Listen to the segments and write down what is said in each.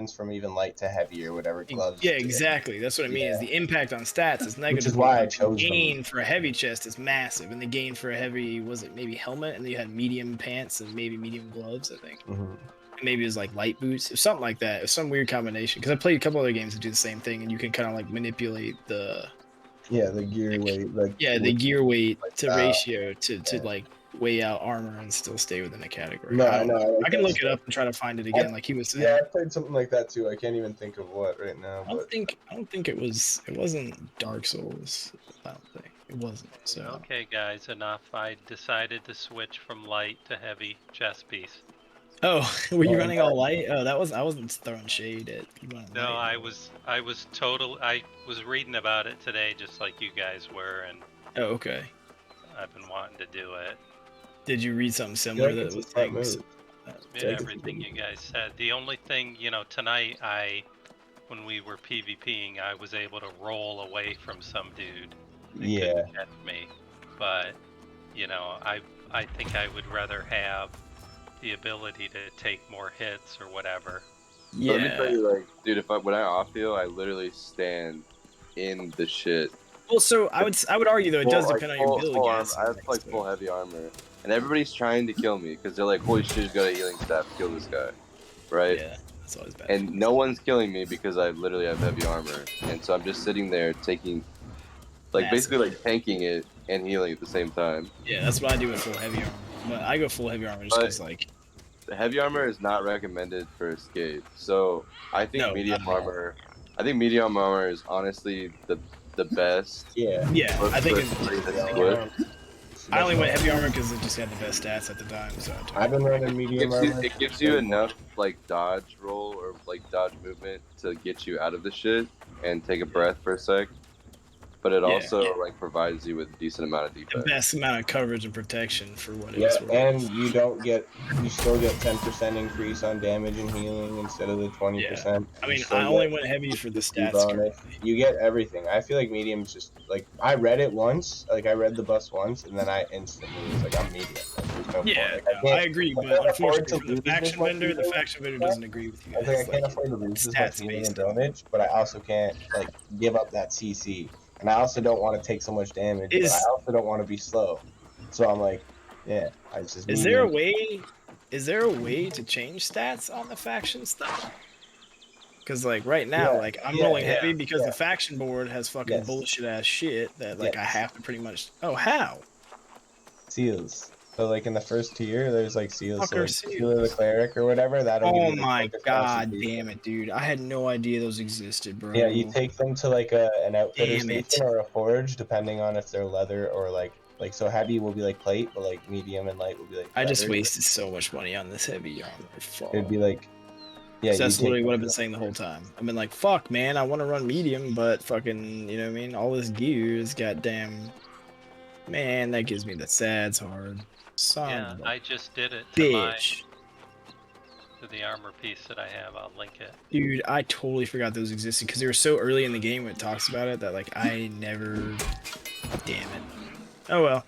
happens from even light to heavy or whatever gloves. Yeah, exactly. That's what I mean. Yeah. Is the impact on stats is negative. Which is why I but chose the gain them. for a heavy chest is massive, and the gain for a heavy was it maybe helmet, and then you had medium pants and maybe medium gloves. I think. Mm-hmm. And maybe it was like light boots or something like that. It was some weird combination. Because I played a couple other games that do the same thing, and you can kind of like manipulate the the gear weight, like the gear weight to style. ratio to like weigh out armor and still stay within the category. No, I don't know. I can look stuff. it up and try to find it again, like he was saying. Yeah, I played something like that too. I can't even think of what right now. I don't think it wasn't Dark Souls. I don't think it wasn't. So okay, guys, enough. I decided to switch from light to heavy chest piece. Oh, were you running all light? Oh, I wasn't throwing shade at you. No, I was reading about it today, just like you guys were, and oh, okay. I've been wanting to do it. Did you read something similar that was like everything you guys said? The only thing, tonight when we were PvPing, I was able to roll away from some dude. Couldn't catch me, but I think I would rather have the ability to take more hits or whatever. Yeah. Let me tell you, like, dude, when I off heal, I literally stand in the shit. Well, so I would argue though it does depend on your build. I have like full heavy armor, and everybody's trying to kill me because they're like, "Holy shit, he's got a healing staff, kill this guy," right? Yeah, that's always bad. And no one's killing me because I literally have heavy armor, and so I'm just sitting there taking, like, basically like tanking it and healing at the same time. Yeah, that's what I do with full heavy armor. But I go full heavy armor just because like. The heavy armor is not recommended for escape, so I think medium armor. I think medium armor is honestly the best. Yeah, I think I only went heavy armor because it just had the best stats at the time. So I've been running medium armor. It gives you enough like dodge roll or like dodge movement to get you out of the shit and take a breath for a sec. But it also like provides you with a decent amount of defense. The best amount of coverage and protection for what it is. And you still get 10% increase on damage and healing instead of the 20%. Yeah. I mean, I only went heavy for the stats. You get everything. I feel like medium's just like I read it once, like I read the bus once, and then I instantly was like, I'm medium. I agree, but unfortunately, the faction vendor doesn't agree with you. I think I can't afford to lose this much healing and damage, but I also can't like give up that CC. And I also don't want to take so much damage, but I also don't want to be slow. So I'm like, I just. Is there a way to change stats on the faction stuff? Because like right now, like I'm rolling heavy because the faction board has fucking bullshit ass shit that like I have to pretty much. Oh, how? Seals. So like in the first tier, there's like seals, so like Seal of the Cleric or whatever. Oh my god, damn it, dude! I had no idea those existed, bro. Yeah, you take them to like an outfitter station or a forge, depending on if they're leather or like so heavy will be like plate, but like medium and light will be like. I just wasted so much money on this heavy armor. It'd be like. Yeah, so that's literally what I've been saying the whole time. I've been like, fuck, man, I want to run medium, but fucking, you know what I mean? All this gear is goddamn. Man, that gives me the sads hard. Yeah, I just did it to the armor piece that I have. I'll link it. Dude, I totally forgot those existed because they were so early in the game when it talks about it that like I never. Damn it. Oh well.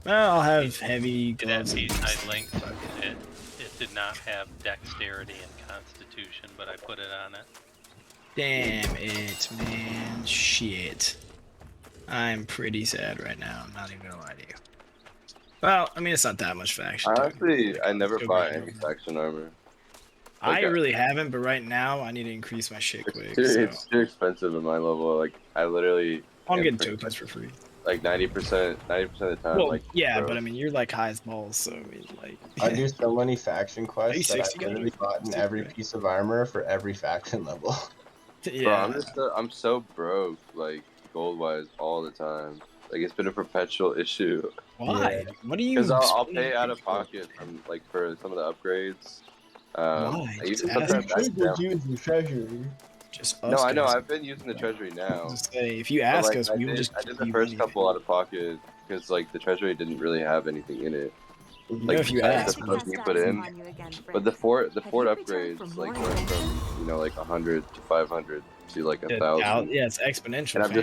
Well, I'll have heavy gloves. That piece I linked. It did not have dexterity and constitution, but I put it on it. Damn it, man. Shit. I'm pretty sad right now. I'm not even gonna lie to you. Well, I mean, it's not that much faction. Honestly, I never bought any faction armor. Like, I really haven't, but right now I need to increase my shit quick. It's too expensive at my level. Like, I literally. I'm getting tokens for free. Like 90% of the time. Well, like, yeah, but I mean, you're like high as balls, so I mean, like. I do so many faction quests that I've literally gotten every piece of armor for every faction level. Yeah. Bro, I'm so broke, like gold wise, all the time. Like it's been a perpetual issue. Why? Yeah. What do you? Because I'll pay out of pocket from like for some of the upgrades. Why? I even sometimes use the treasury. Just no, I know. I've been using the treasury now. Just say, if you ask us, we will just. I did the first couple out of pocket because like the treasury didn't really have anything in it. Like if you ask, you put in. But the fort upgrades like went from like 100 to 500 to like 1,000. Yeah, it's exponential. And I'm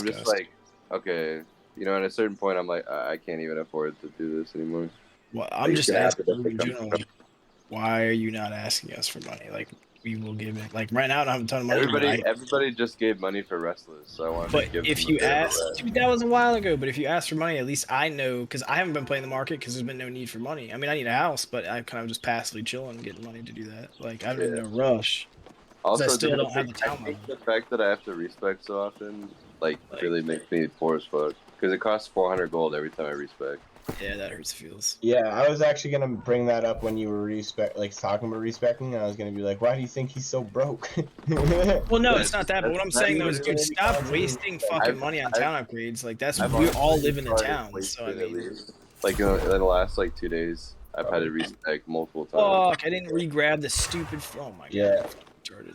just like, okay, at a certain point, I'm like, I can't even afford to do this anymore. Well, I'm just asking in general, why are you not asking us for money? Like, we will give it. Like right now, I don't have a ton of money. Everybody just gave money for Restless, so I wanted to give. But if you ask, dude, that was a while ago. But if you ask for money, at least I know because I haven't been playing the market because there's been no need for money. I mean, I need a house, but I'm kind of just passively chilling, getting money to do that. Like I'm in no rush. Also, I still don't have the town. I think the fact that I have to respec so often, like really makes me poor as fuck. Because it costs 400 gold every time I respec. Yeah, that hurts feels. Yeah, I was actually gonna bring that up when you were talking about respecting. I was gonna be like, why do you think he's so broke? Well, no, it's not that. But what I'm saying though is, dude, stop wasting fucking money on town upgrades. Like that's we all live in the town. So I mean, like in the last like 2 days, I've had to respec multiple times. Fuck! I didn't re-grab the stupid. Oh my god. Yeah. Retarded.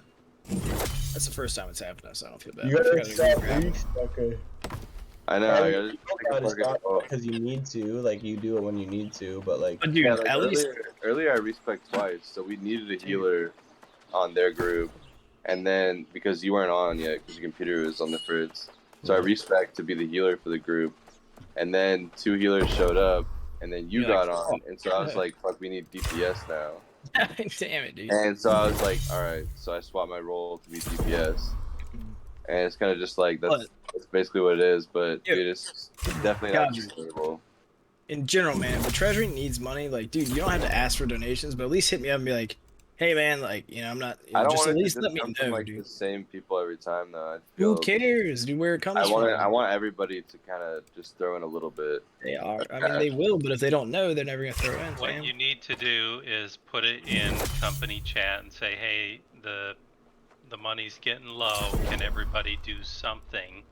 That's the first time it's happened, so I don't feel bad. You gotta stop respecking. I know. You gotta stop because you need to. Like you do it when you need to, but like. But dude, yeah, like at least earlier I respec twice, so we needed a healer on their group, and then because you weren't on yet, because your computer was on the fritz, so I respec to be the healer for the group, and then 2 healers showed up, and then you got on, and so I was like, "Fuck, we need DPS now." Damn it, dude. And so I was like, all right, so I swapped my role to be DPS. And it's kind of just like, that's basically what it is, but dude, it's definitely not sustainable. In general, man, if the treasury needs money, like, dude, you don't have to ask for donations, but at least hit me up and be like, hey, man, like, you know, I'm not, I don't just want at least to let me come know, from, like, dude. the same people every time, though. Who cares, dude, where it comes from? I want everybody to kind of just throw in a little bit. They are. I mean, they will, but if they don't know, they're never going to throw in. What you need to do is put it in company chat and say, hey, the money's getting low. Can everybody do something?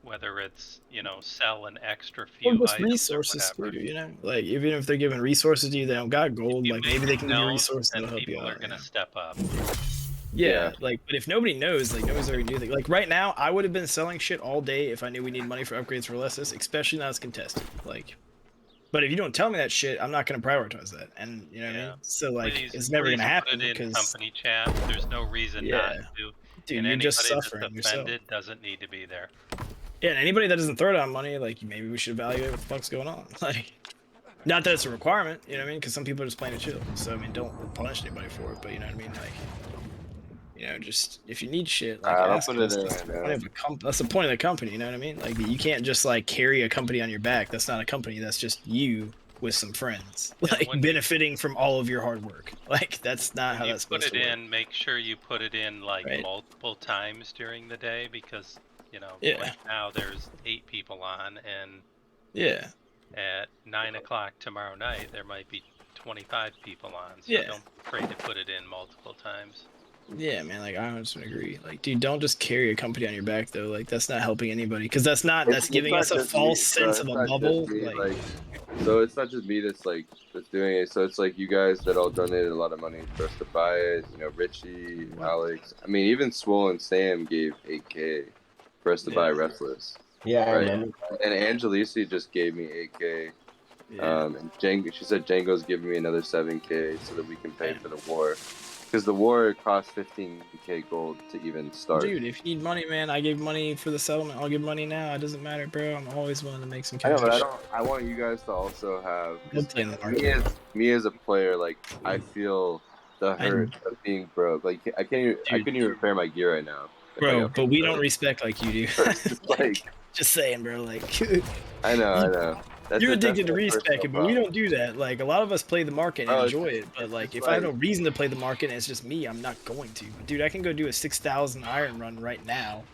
Whether it's, you know, sell an extra few or just items resources or too, you know, like even if they're giving resources to you, they don't got gold, like maybe they can give you resources and that'll help you people out. are gonna step up. Yeah, like, but if nobody knows, like nobody's ever gonna do that. Like right now, I would have been selling shit all day if I knew we need money for upgrades for Lessus, especially now it's contested. Like, but if you don't tell me that shit, I'm not gonna prioritize that, and you know what I mean. So like, it's never gonna happen because company chat. There's no reason not to. Dude, and you're just anybody suffering that's offended doesn't need to be there. Yeah, and anybody that doesn't throw down money, like maybe we should evaluate what the fuck's going on. Like, not that it's a requirement, you know what I mean? Because some people are just playing to chill. So I mean, don't punish anybody for it. But you know what I mean? Like, you know, just if you need shit, like ask us. That's the point of the company. You know what I mean? Like, you can't just like carry a company on your back. That's not a company. That's just you with some friends, like benefiting from all of your hard work. Like that's not how that's supposed to work. Put it in. Make sure you put it in like multiple times during the day because. You know, like now there's 8 people on, and at 9 o'clock tomorrow night there might be 25 people on. So don't be afraid to put it in multiple times. Yeah, man. Like I 100% agree. Like, dude, don't just carry a company on your back though. Like that's not helping anybody because that's giving us a false sense of a bubble. Like, so it's not just me that's doing it. So it's like you guys that all donated a lot of money for us to buy it. You know, Richie, Alex. I mean, even Swole and Sam gave 8K. For us to buy Restless. Yeah, right? And Angelisi just gave me 8K. And she said Django's giving me another 7K so that we can pay for the war. Because the war costs 15K gold to even start. Dude, if you need money, man, I gave money for the settlement. I'll give money now. It doesn't matter, bro. I'm always willing to make some cash. I know, but I want you guys to also have. Me as a player, like I feel the hurt of being broke. Like I couldn't even repair my gear right now. Bro, but we don't respect like you do. Like, just saying, bro. Like, I know. You're addicted to respecting, but we don't do that. Like, a lot of us play the market and enjoy it. But like, if I have no reason to play the market and it's just me, I'm not going to. Dude, I can go do a 6,000 iron run right now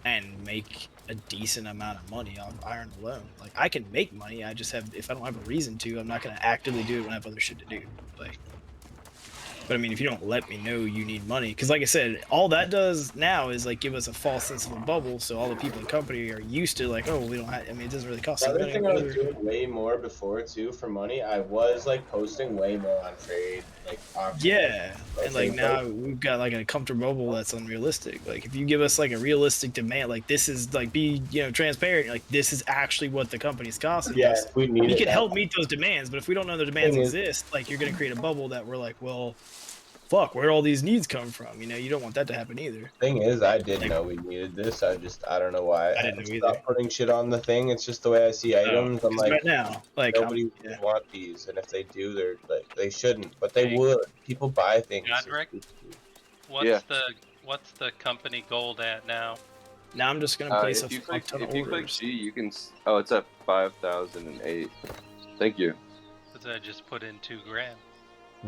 and make a decent amount of money off iron alone. Like, I can make money. I just have, if I don't have a reason to, I'm not going to actively do it when I have other shit to do. Like. But I mean, if you don't let me know you need money, because like I said, all that does now is like give us a false sense of a bubble, so all the people in the company are used to like, oh, we don't have. I mean, it doesn't really cost. The other thing I was doing way more before too for money, I was like posting way more on trade, like and like now we've got like a comfortable bubble that's unrealistic. Like if you give us like a realistic demand, like this is like be transparent, like this is actually what the company's costing. Yeah, us. We can help meet those demands, but if we don't know the demands exist, like you're gonna create a bubble that we're like, well. Fuck, where all these needs come from? You know, you don't want that to happen either. Thing is, I did know we needed this. I don't know why. I didn't know either. Stop putting shit on the thing. It's just the way I see items. I'm like, right now, like nobody would want these, and if they do, they're like they shouldn't, but they would. People buy things. what's the company gold at now? Now I'm just gonna place a fuck ton of If you click orders. G, you can. Oh, it's at 5,008. Thank you. Because I just put in $2,000.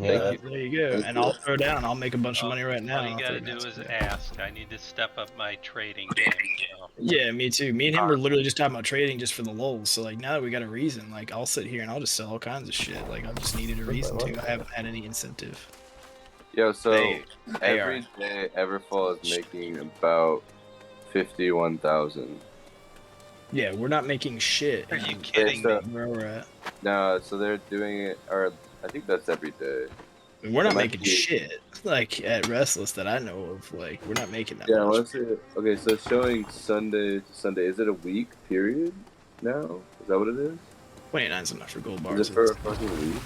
Yeah, there you go. And I'll throw down. I'll make a bunch of money right now. All you gotta do is ask. I need to step up my trading game. So. Yeah, me too. Me and him were literally just talking about trading just for the lulz. So like now that we got a reason, like I'll sit here and I'll just sell all kinds of shit. Like I just needed a reason to. I haven't had any incentive. Yo, so every day Everfall is making about 51,000. Yeah, we're not making shit. Are you kidding me? Where we're at? No, so they're doing it, or I think that's every day. We're not making shit like at Restless that I know of. Like we're not making that. Yeah, let's see. Okay, so it's showing Sunday to Sunday. Is it a week period now? Is that what it is? 29 is enough for gold bars. Is it for a fucking week?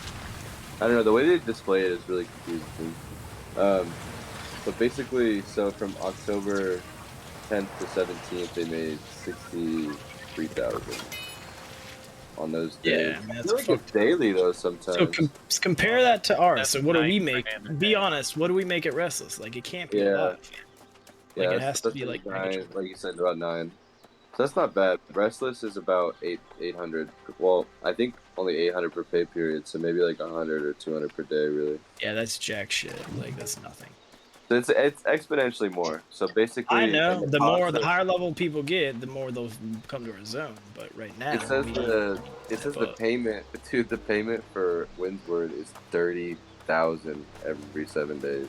I don't know. The way they display it is really confusing. But basically, so from October 10th to 17th, they made 63,000 on those days. Yeah, I mean, I feel like it's daily though sometimes. So compare that to ours. So what do we make? Be honest. What do we make at Restless? Like it can't be a lot. Like it has to be like 9, like you said, about 9. So that's not bad. Restless is about 800. Well, I think only 800 per pay period, so maybe like 100 or 200 per day, really. Yeah, that's jack shit. Like that's nothing. So it's exponentially more. So basically, I know the higher level people get, the more they'll come to our zone. But right now, it says the payment, dude. The payment for Windsward is 30,000 every 7 days.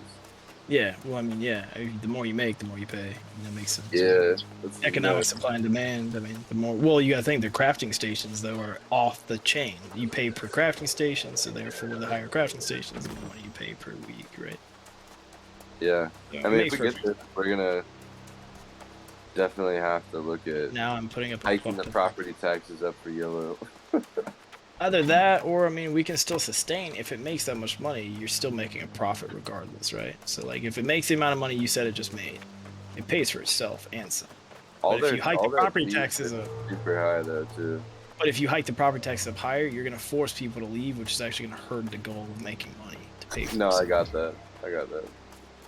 Yeah, well, I mean, yeah. The more you make, the more you pay. That makes sense. Yeah. Economic supply and demand. I mean, the more. Well, you gotta think the crafting stations though are off the chain. You pay per crafting station, so therefore the higher crafting stations, the more you pay per week, right? Yeah. I mean, if we get this, we're gonna definitely have to look at. Now I'm putting up hiking the property taxes up for yellow. Either that, or I mean, we can still sustain. If it makes that much money, you're still making a profit regardless, right? So, like, if it makes the amount of money you said it just made, it pays for itself and some. But if you hike the property taxes up, super high though too. But if you hike the property taxes up higher, you're gonna force people to leave, which is actually gonna hurt the goal of making money to pay for. No, I got that.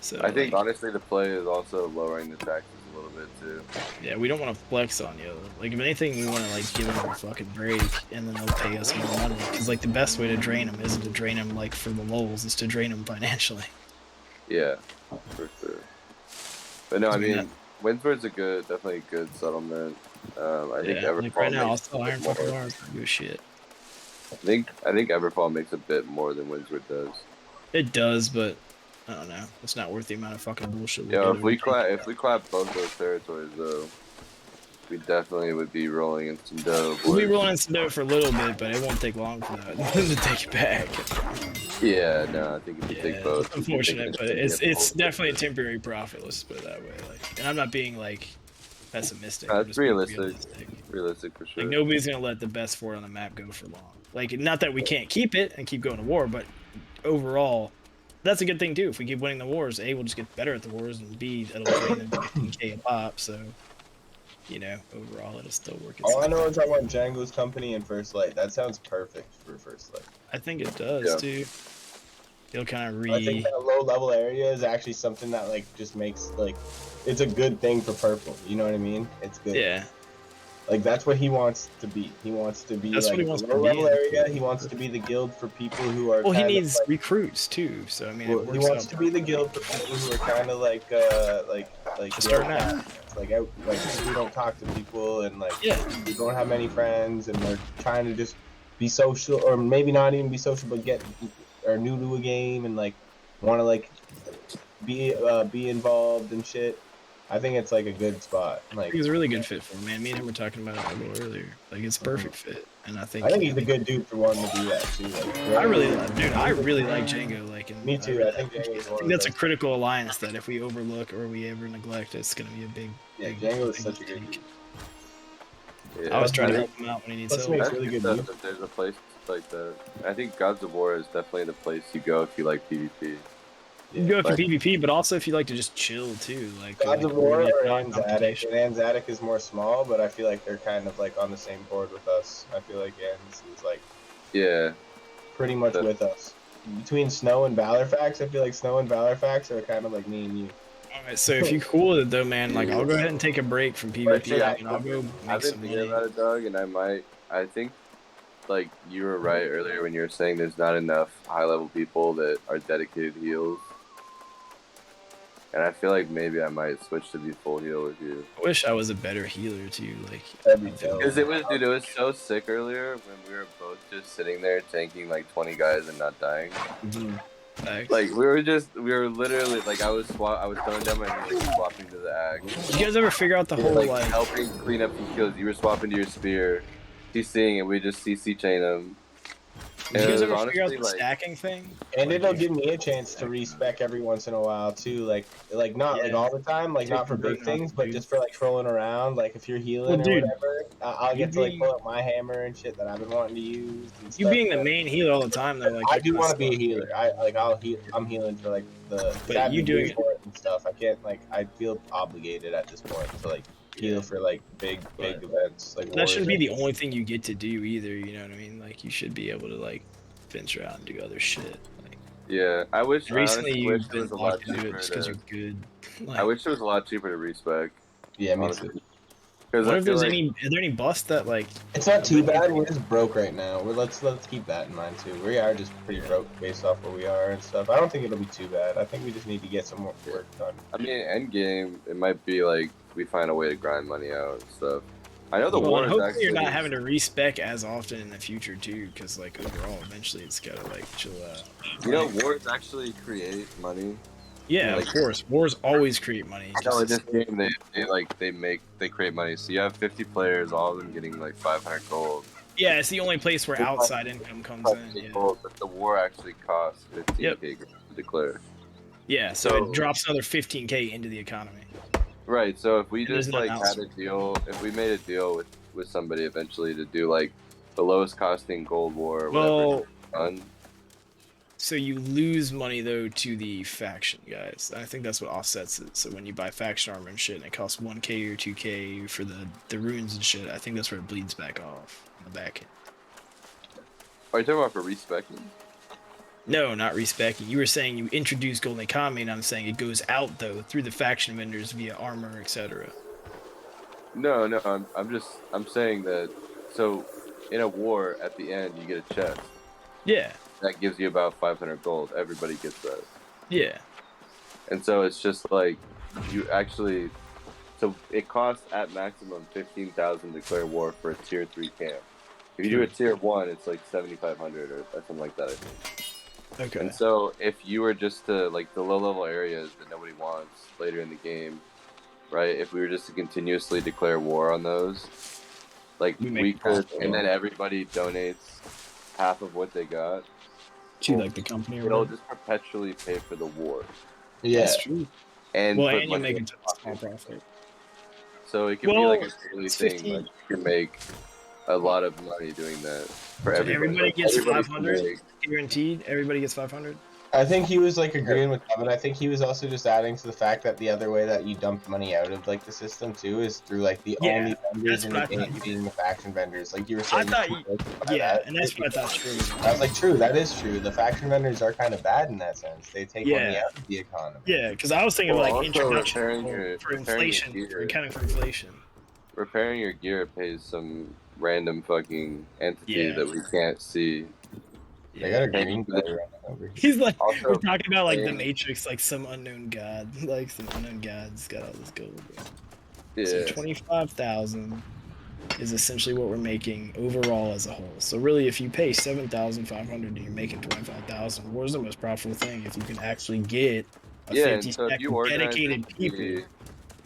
So I think honestly, the play is also lowering the taxes a little bit too. Yeah, we don't want to flex on you. Like, if anything, we want to like give them a fucking break, and then they'll pay us more money. Because like the best way to drain them isn't to drain them like for the lulz, is to drain them financially. Yeah, for sure. But no, I mean, Windsward's definitely a good settlement. I think Everfall like right now, I'll sell iron fucking bars. Good shit. I think Everfall makes a bit more than Windsward does. It does, but I don't know. It's not worth the amount of fucking bullshit. Yeah, if we clap both those territories though, we definitely would be rolling in some dough. We'll be rolling in some dough for a little bit, but it won't take long for that to take it back. Yeah, no, I think if you take both, it's unfortunate, but it's definitely a temporary profit. Let's just put it that way. Like, and I'm not being like pessimistic. It's realistic. Realistic for sure. Like nobody's gonna let the best fort on the map go for long. Like, not that we can't keep it and keep going to war, but overall, that's a good thing too. If we keep winning the wars, A, we'll just get better at the wars, and B, it'll train them 15K a pop. So, you know, overall, it'll still work. All I know is I want Django's company in First Light. That sounds perfect for First Light. I think it does too. It'll kind of I think that low level area is actually something that like just makes like it's a good thing for purple. You know what I mean? It's good. Yeah. Like that's what he wants to be. He wants to be like a low level area. He wants to be the guild for people who are. Well, he needs recruits too. So I mean, he wants to be the guild for people who are kind of like starting out. Like who don't talk to people and like who don't have many friends and they're trying to just be social or maybe not even be social but are new to a game and like want to like be involved and shit. I think it's like a good spot. Like he's a really good fit for him, man. Me and him were talking about it a little earlier. Like it's a perfect fit, and I think he's a good dude for wanting to do that too. Like, I really like Django. Like, and me too. I think that's a critical alliance that if we overlook or we ever neglect, it's gonna be a big. Yeah, Django is such a good dude. Yeah, I was trying to help him out when he needs help. Really good if there's a place like that, I think Gods of War is definitely the place you go if you like PvP. You can go for PvP, but also if you like to just chill too. Like Gods of War or Anzatic. And Anzatic is more small, but I feel like they're kind of like on the same board with us. I feel like Anz is like pretty much with us. between Snow and Valorfax, I feel like Snow and Valorfax are kind of like me and you. Alright, so if you cool with it though, man, like I'll go ahead and take a break from PvP. I mean, I'll go make some money. About it, Doug, and I think like you were right earlier when you were saying there's not enough high level people that are dedicated heals. And I feel like maybe I might switch to be full heal with you. I wish I was a better healer too, like. Because it was so sick earlier when we were both just sitting there tanking like 20 guys and not dying. Like we were literally like I was throwing down my heal, like, swapping to the axe. You guys ever figure out the whole like helping clean up some kills? You were swapping to your spear, CCing, and we just CC chain them. Did you guys ever figure out the stacking thing? And it'll give me a chance to respec every once in a while too, like not like all the time, like not for big things, but just for like trolling around. Like if you're healing or whatever, I'll get to like pull up my hammer and shit that I've been wanting to use. You being the main healer all the time though, like I do want to be a healer. I'm healing for like but you doing it and stuff. I can't like I feel obligated at this point to like heal for like big events. Like that shouldn't be the only thing you get to do either. You know what I mean? Like you should be able to like venture out and do other shit. Like, yeah, I wish. Recently, you've been locked into it just because you're good. Like, I wish it was a lot cheaper to respec. Yeah, me too. What if there's any? Are there any busts that like? It's not too bad. We're just broke right now. Let's keep that in mind too. We are just pretty broke based off where we are and stuff. I don't think it'll be too bad. I think we just need to get some more work done. I mean, end game, it might be like we find a way to grind money out and stuff. I know the war is hopefully actually. You're not having to respec as often in the future too, because like overall, eventually it's gotta like chill out. You know, wars actually create money. Yeah, like, of course. Wars always create money. No, in this game they create money. So you have 50 players, all of them getting like 500 gold. Yeah, it's the only place where outside income comes in. Yeah. Gold, but the war actually costs 15k to declare. Yeah, so it drops another 15k into the economy. Right. So if we just like had a deal, if we made a deal with somebody eventually to do like the lowest costing gold war, or whatever. So you lose money though to the faction guys. I think that's what offsets it. So when you buy faction armor and shit, and it costs 1k or 2k for the runes and shit, I think that's where it bleeds back off on the back end. Are you talking about for respecing? No, not respecting. You were saying you introduce golden economy, and I'm saying it goes out though through the faction vendors via armor, etc. No, I'm saying that. So in a war, at the end, you get a chest. Yeah. That gives you about 500 gold. Everybody gets that. Yeah. And so it's just like you actually. So it costs at maximum 15,000 to declare war for a tier 3 camp. If you do a tier 1, it's like 7,500 or something like that, I think. Okay. And so if you were just to like the low level areas that nobody wants later in the game, right? If we were just to continuously declare war on those, like we could, and then everybody donates half of what they got to like the company, or it'll just perpetually pay for the war. Yeah, that's true. And and you make a small profit. So it could be like a daily thing. Like you can make a lot of money doing that for everybody. Everybody gets 500 guaranteed. Everybody gets 500. I think he was like agreeing with Kevin. I think he was also just adding to the fact that the other way that you dump money out of like the system too is through like the only vendors in the game being the faction vendors. Like you were saying. And that's what I thought true. I was like, true, that is true. The faction vendors are kind of bad in that sense. They take money out of the economy. Yeah, because I was thinking like introduction for inflation, for accounting for inflation. Repairing your gear pays some random fucking entity that we can't see. They got a green player over. He's like, we're talking about like the Matrix, like some unknown god, like some unknown god's got all this gold. Yeah. So 25,000 is essentially what we're making overall as a whole. So really, if you pay 7,500 and you're making 25,000, where's the most profitable thing? If you can actually get a 50 stack of dedicated people.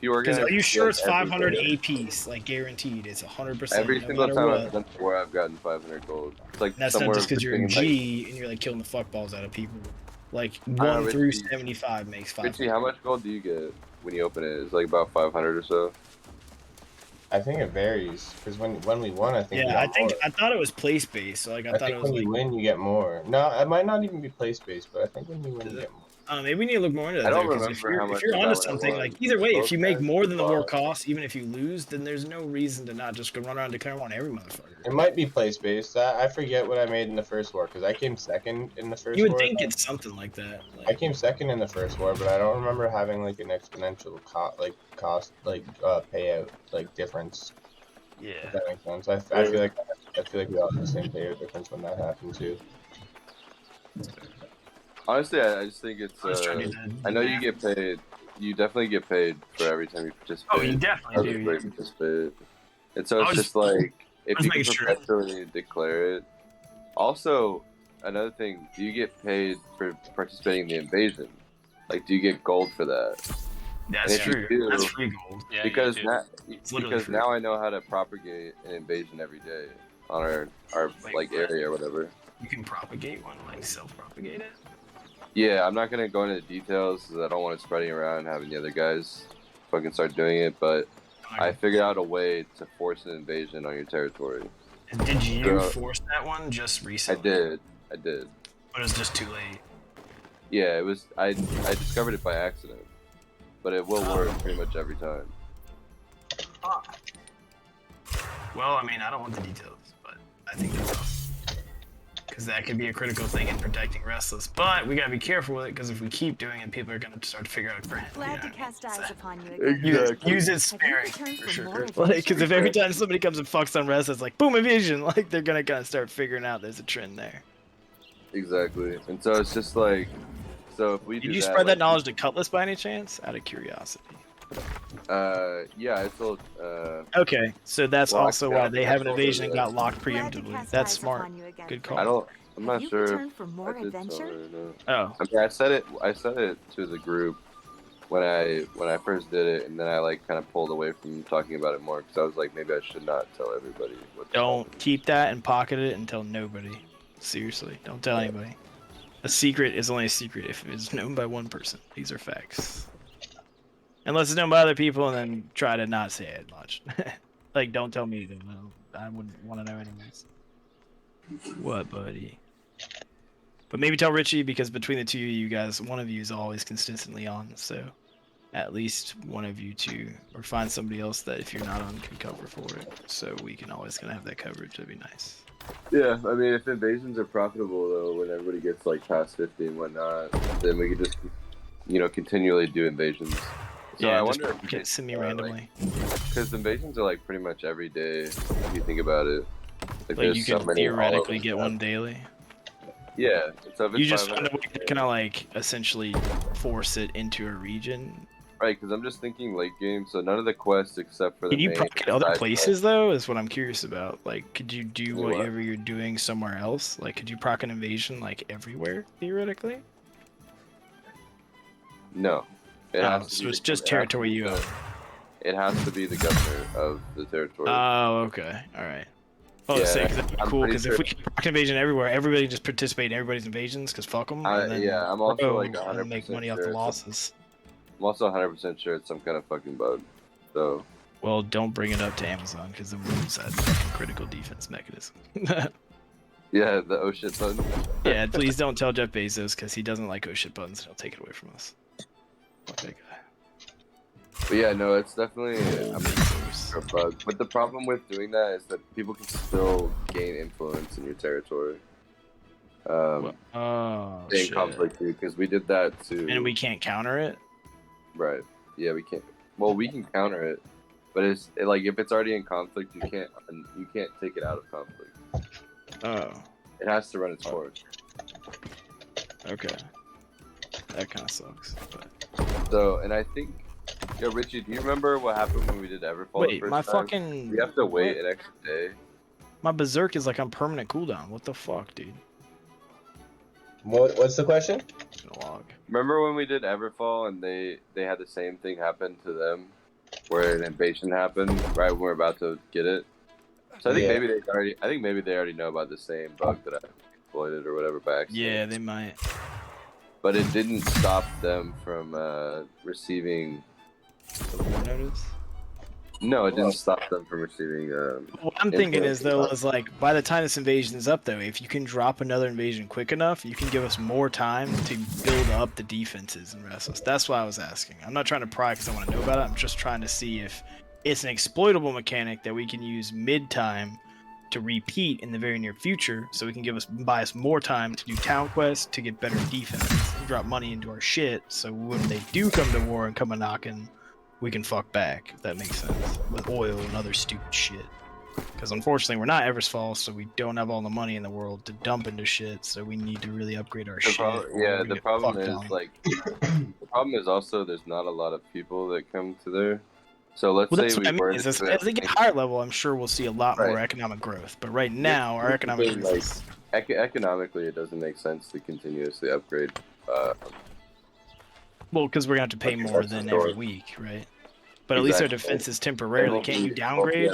Because are you sure it's 500 a piece, like guaranteed? It's 100%. Every single time I've done war, I've gotten 500 gold. It's like that's not just because you're a G and you're like killing the fuckballs out of people. Like 1 through 75 makes 500. Richie, how much gold do you get when you open it? It's like about 500 or so. I think it varies because when we won, I think I thought it was place based. So like I thought it was when you win, you get more. No, it might not even be place based, but I think when you win, you get more. Maybe we need to look more into that. I don't Because remember how much if you're onto that one something, was. like either way, if you make more than the war cost, costs, even if you lose, then there's no reason to not just go run around and declare on every motherfucker. It might be place based. I forget what I made in the first war because I came second in the first war. You would think it's something like that. Like, I came second in the first war, but I don't remember having like an exponential cost payout like difference. yeah. If that makes sense. I feel like we all had the same payout difference when that happened too. Honestly, I just think it's. I know you get paid. You definitely get paid for every time you participate. Oh, you definitely do. Participate. And so it's just like if you can perpetually declare it. Also, another thing, do you get paid for participating in the invasion? Like, do you get gold for that? That's true. That's free gold. Yeah, because now I free. know how to propagate an invasion every day on our like area or whatever. You can propagate one, like self-propagate it. Yeah, I'm not gonna go into details because I don't want it spreading around and having the other guys fucking start doing it. But I figured out a way to force an invasion on your territory. And did you force that one just recently? I did. But it was just too late. Yeah, it was. I discovered it by accident, but it will work pretty much every time. Well, I mean, I don't want the details, but I think that's awesome. Because that could be a critical thing in protecting Restless. But we gotta be careful with it, because if we keep doing it, people are gonna start to figure out for Glad to cast eyes upon you again. Use it sparing, for sure. Because if every time somebody comes and fucks on Restless, like, boom, invasion, like, they're gonna kind of start figuring out there's a trend there. Exactly. And so it's just like, so if we do Did you spread that knowledge to Cutlass by any chance? Out of curiosity. Yeah, I told. Okay, so that's also why they have an invasion and got locked preemptively. That's smart. Good call. I'm not sure. For more adventure? Oh. I mean, I said it to the group when I first did it, and then I like kind of pulled away from talking about it more because I was like, maybe I should not tell everybody. Don't keep that and pocket it and tell nobody. Seriously, don't tell anybody. A secret is only a secret if it is known by one person. These are facts. Unless it's known by other people, and then try to not say it much. Like, don't tell me. I wouldn't want to know anyways. What, buddy? But maybe tell Richie, because between the two of you guys, one of you is always consistently on, so at least one of you two, or find somebody else that if you're not on can cover for it, so we can always kind of have that coverage. That'd be nice. Yeah, I mean, if invasions are profitable though, when everybody gets like past 50 and whatnot, then we could just, continually do invasions. So yeah, I wonder if semi-randomly. Because invasions are like pretty much every day if you think about it. Like you can theoretically get one daily. Yeah, so if you just find a way to kind of like essentially force it into a region. Right, because I'm just thinking late game, so none of the quests except for the Can you pocket other places though? Is what I'm curious about. Like, could you do whatever you're doing somewhere else? Like, could you proc an invasion like everywhere theoretically? No. So it's just territory you own. It has to be the governor of the territory. Oh, okay. All right. Oh, yeah, that'd be cool, because if we can proc invasion everywhere, everybody just participate in everybody's invasions, because fuck them. Yeah, I'm also like 100% make money off the losses. I'm also 100% sure it's some kind of fucking bug. So. Well, don't bring it up to Amazon, because the rules had fucking critical defense mechanism. Yeah, the oh shit button. Yeah, please don't tell Jeff Bezos, because he doesn't like oh shit buttons, and he'll take it away from us. Okay, but yeah, no, it's definitely a bug. But the problem with doing that is that people can still gain influence in your territory. In conflict too, because we did that too. And we can't counter it. Right. Yeah, we can't. Well, we can counter it, but it's like if it's already in conflict, you can't take it out of conflict. Oh. It has to run its course. Okay. That kind of sucks. But... So, and I think, yo, Richie, do you remember what happened when we did Everfall? Wait, the first time? Fucking. We have to wait an extra day. My berserk is like on permanent cooldown. What the fuck, dude? What's the question? Remember when we did Everfall and they had the same thing happen to them, where an invasion happened right when we're about to get it? So I think maybe they already know about the same bug that I exploited or whatever by accident. Yeah, they might. But it didn't stop them from receiving the war notice. No, it didn't stop them from receiving. What I'm thinking is though is like by the time this invasion is up though, if you can drop another invasion quick enough, you can give us more time to build up the defenses and Restless. That's why I was asking. I'm not trying to pry because I want to know about it. I'm just trying to see if it's an exploitable mechanic that we can use mid-time to repeat in the very near future, so we can buy us more time to do town quests to get better defense and drop money into our shit. So when they do come to war and come a knocking, we can fuck back, if that makes sense, with oil and other stupid shit. Because unfortunately, we're not Eversfall, so we don't have all the money in the world to dump into shit. So we need to really upgrade our shit. The problem is like, the problem is also there's not a lot of people that come to there. So let's say we were as they get higher level, I'm sure we'll see a lot more economic growth. But right now, our economic growth economically, it doesn't make sense to continuously upgrade. Well, because we're gonna have to pay more than every week, right? But at least our defense is temporarily. Can't you downgrade?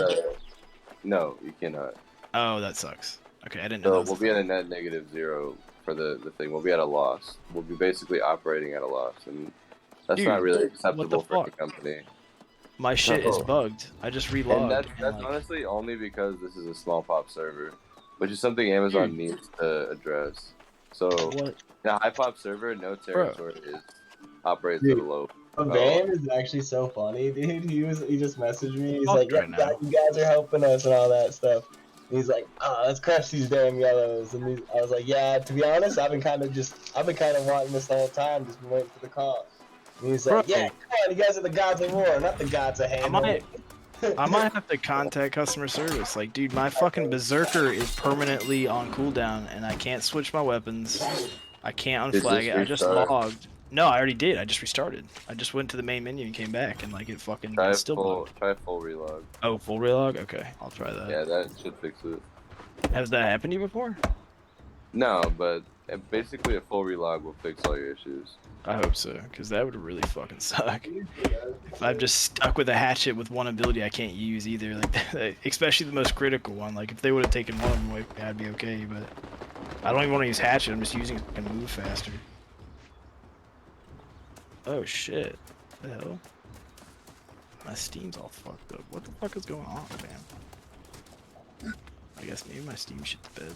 No, you cannot. Oh, that sucks. Okay, I didn't know. So we'll be at a net -0 for the thing. We'll be at a loss. We'll be basically operating at a loss, and that's not really acceptable for a company. My shit is bugged. I just relogged. And that's honestly only because this is a small pop server, which is something Amazon needs to address. So the high pop server, no territory operates at a low. Van is actually so funny, dude. He just messaged me. He's like, "Yeah, you guys are helping us and all that stuff." And he's like, "Oh, let's crush these damn yellows." And I was like, "Yeah, to be honest, I've been kind of wanting this the whole time, just been waiting for the call." And he's like, "Yeah, come on, you guys are the gods of war, not the gods of handling." I might have to contact customer service. Like, dude, my fucking berserker is permanently on cooldown, and I can't switch my weapons. I can't unflag it. I just logged. No, I already did. I just restarted. I just went to the main menu and came back, and like it fucking still bugged. Try full relog. Oh, full relog? Okay, I'll try that. Yeah, that should fix it. Has that happened to you before? No, but basically a full relog will fix all your issues. I hope so, because that would really fucking suck. If I'm just stuck with a hatchet with one ability I can't use either, like especially the most critical one. Like if they would have taken one of them away, I'd be okay. But I don't even want to use hatchet. I'm just using it to move faster. Oh shit! What the hell? My Steam's all fucked up. What the fuck is going on, man? I guess maybe my Steam shit to bed.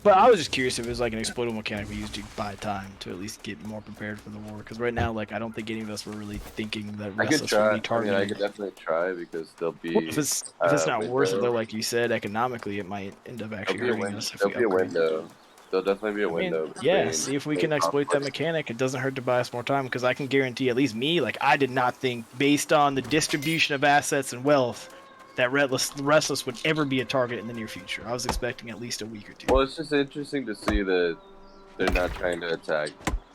But I was just curious if it was like an exploitable mechanic we used to buy time to at least get more prepared for the war. Because right now, like, I don't think any of us were really thinking that Restless would be targeted. I could definitely try because they'll be. Well, if it's not worth it though, like you said, economically, it might end up actually hurting us. There'll be a window. There'll definitely be a window. Yeah, see if we can exploit that mechanic. It doesn't hurt to buy us more time because I can guarantee, at least me, like I did not think, based on the distribution of assets and wealth, that Restless would ever be a target in the near future. I was expecting at least a week or two. Well, it's just interesting to see that they're not trying to attack.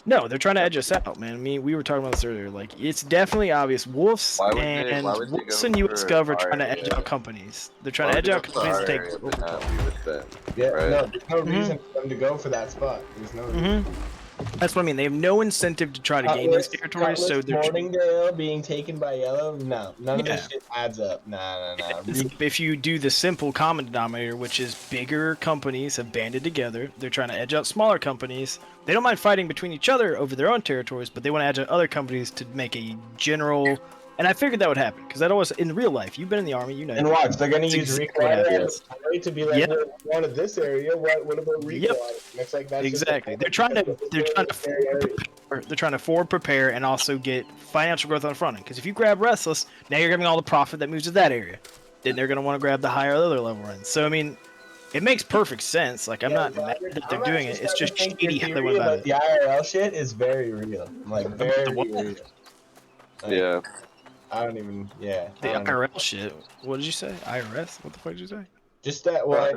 No, they're trying to edge us out, man. I mean, we were talking about this earlier. Like, it's definitely obvious. Wolves and US Gov are trying to edge out companies. They're trying to edge out companies to take over. Yeah, no, there's no reason for them to go for that spot. There's no reason. That's what I mean. They have no incentive to try to gain these territories. So they're Morningdale being taken by Yellow. No, none of this shit adds up. Nah. If you do the simple common denominator, which is bigger companies have banded together, they're trying to edge out smaller companies. They don't mind fighting between each other over their own territories, but they want to edge out other companies to make a general. And I figured that would happen because that always in real life. You've been in the army, you know. And watch, they're gonna use Recon to be like, we wanted this area. What about Recon? It's like that's exactly. They're trying to forward prepare and also get financial growth on the front end. Because if you grab Restless, now you're grabbing all the profit that moves to that area. Then they're gonna want to grab the higher other level ones. So I mean, it makes perfect sense. Like I'm not mad that they're doing it. It's just shady how they went about it. The IRL shit is very real. Like very real. Yeah. I don't even. Yeah. The IRL shit. What did you say? IRS? What the fuck did you say? Just that. Well,